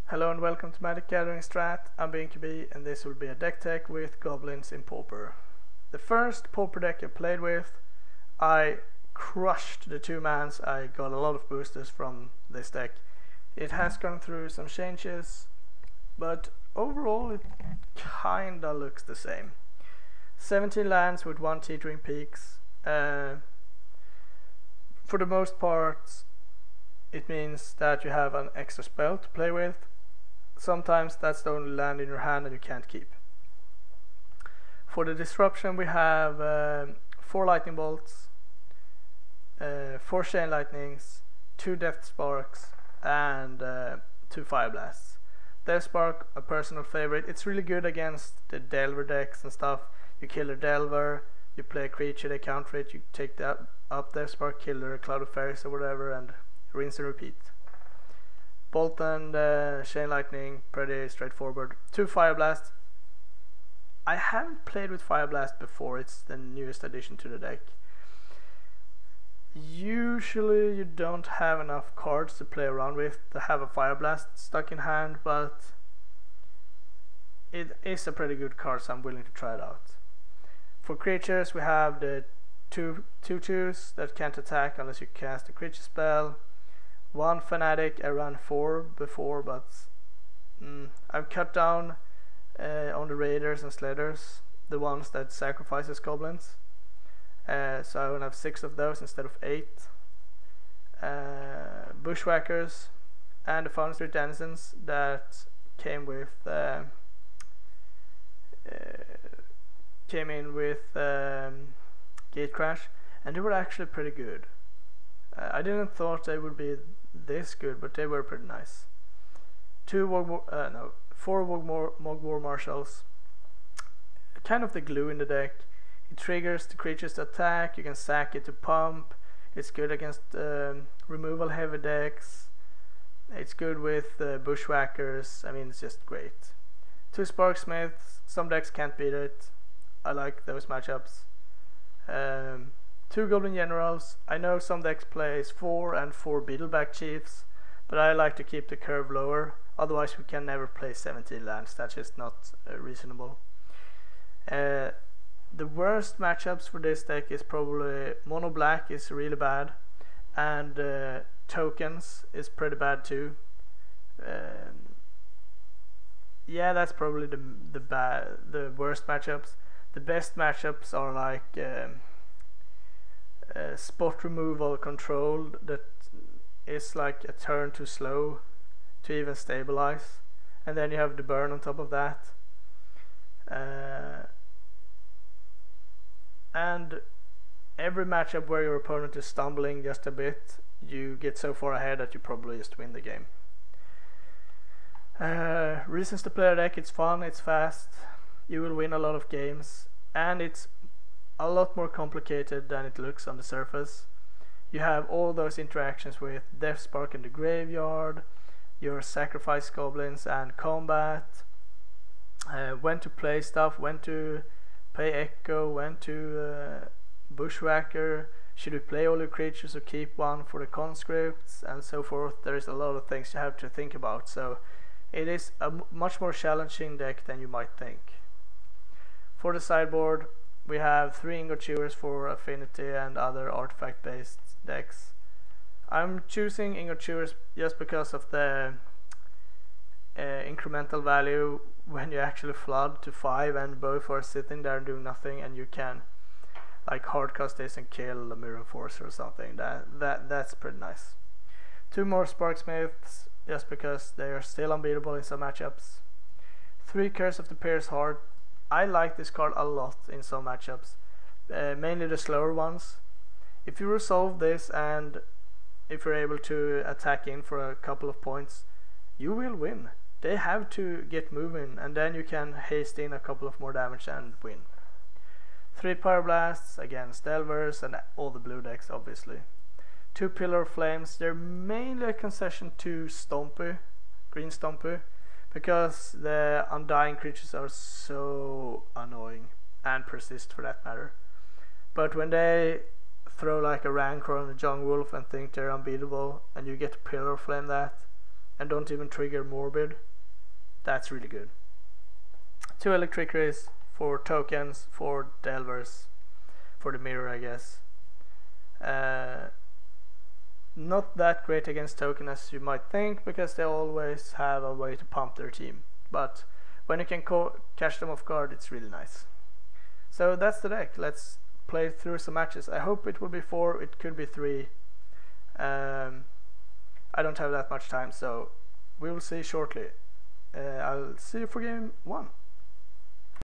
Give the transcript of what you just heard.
Hello and welcome to MagicGatheringStrat. I'm Binkabi and this will be a deck tech with Goblins in Pauper. The first Pauper deck I played with, I crushed the 2-mans. I got a lot of boosters from this deck. It has gone through some changes, but overall it kinda looks the same. 17 lands with 1 teetering peaks. For the most part it means that you have an extra spell to play with. Sometimes that's the only land in your hand and you can't keep. For the disruption we have 4 lightning bolts, 4 chain lightnings, 2 death sparks and 2 fire blasts. Death spark, a personal favorite. It's really good against the Delver decks and stuff. You kill a Delver, you play a creature, they counter it, you take that up Death spark, kill a Cloud of Fairies or whatever, and rinse and repeat. Bolt and chain lightning, pretty straightforward. 2 fire blast. I haven't played with fire blast before. It's the newest addition to the deck. Usually you don't have enough cards to play around with to have a fire blast stuck in hand, but it is a pretty good card, so I'm willing to try it out. For creatures we have the 2/2s that can't attack unless you cast a creature spell. 1 fanatic. I ran 4 before, but I've cut down on the raiders and sledders, the ones that sacrifices goblins. So I will have 6 of those instead of 8. Bushwhackers and the Fountain Street Denizens that came in with Gate Crash, and they were actually pretty good. I didn't thought they would be this good, but they were pretty nice. 4 Mogwar Marshals, kind of the glue in the deck. It triggers the creatures to attack. You can sack it to pump. It's good against removal heavy decks. It's good with bushwhackers. I mean, it's just great. 2 Sparksmiths. Some decks can't beat it. I like those matchups. 2 Goblin Generals. I know some decks plays 4 and 4 Beetleback Chiefs, but I like to keep the curve lower. Otherwise we can never play 17 lands. That's just not reasonable. The worst matchups for this deck is probably Mono Black is really bad, and Tokens is pretty bad too. Yeah, that's probably the worst matchups. The best matchups are like spot removal control that is like a turn too slow to even stabilize, and then you have the burn on top of that. And every matchup where your opponent is stumbling just a bit, you get so far ahead that you probably just win the game. Reasons to play a deck: it's fun, it's fast, you will win a lot of games, and it's a lot more complicated than it looks on the surface. You have all those interactions with Death Spark in the graveyard, your sacrifice goblins and combat, when to play stuff, when to play Echo, when to Bushwhacker, should you play all your creatures or keep one for the conscripts, and so forth. There is a lot of things you have to think about, so it is a much more challenging deck than you might think. For the sideboard we have 3 Ingot Chewers for affinity and other artifact based decks. I'm choosing Ingot Chewers just because of the incremental value when you actually flood to 5 and both are sitting there and doing nothing, and you can like hardcast this and kill a Mirror Enforcer or something. That's pretty nice. 2 more Sparksmiths just because they are still unbeatable in some matchups. 3 Curse of the Pierce Heart. I like this card a lot in some matchups, mainly the slower ones. If you resolve this and if you're able to attack in for a couple of points, you will win. They have to get moving, and then you can haste in a couple of more damage and win. 3 Power Blasts against Delvers and all the blue decks, obviously. 2 Pillar of Flames. They're mainly a concession to Stompy, Green Stompy, because the undying creatures are so annoying, and persist for that matter. But when they throw like a Rancor on a Young Wolf and think they're unbeatable, and you get to Pillar Flame that, and don't even trigger Morbid, that's really good. 2 Electric Rays, 4 tokens, 4 Delvers for the mirror, I guess. Not that great against token as you might think, because they always have a way to pump their team, but when you can catch them off guard, it's really nice. So that's the deck. Let's play through some matches. I hope it will be 4, it could be 3. I don't have that much time, so we will see shortly. I'll see you for game 1.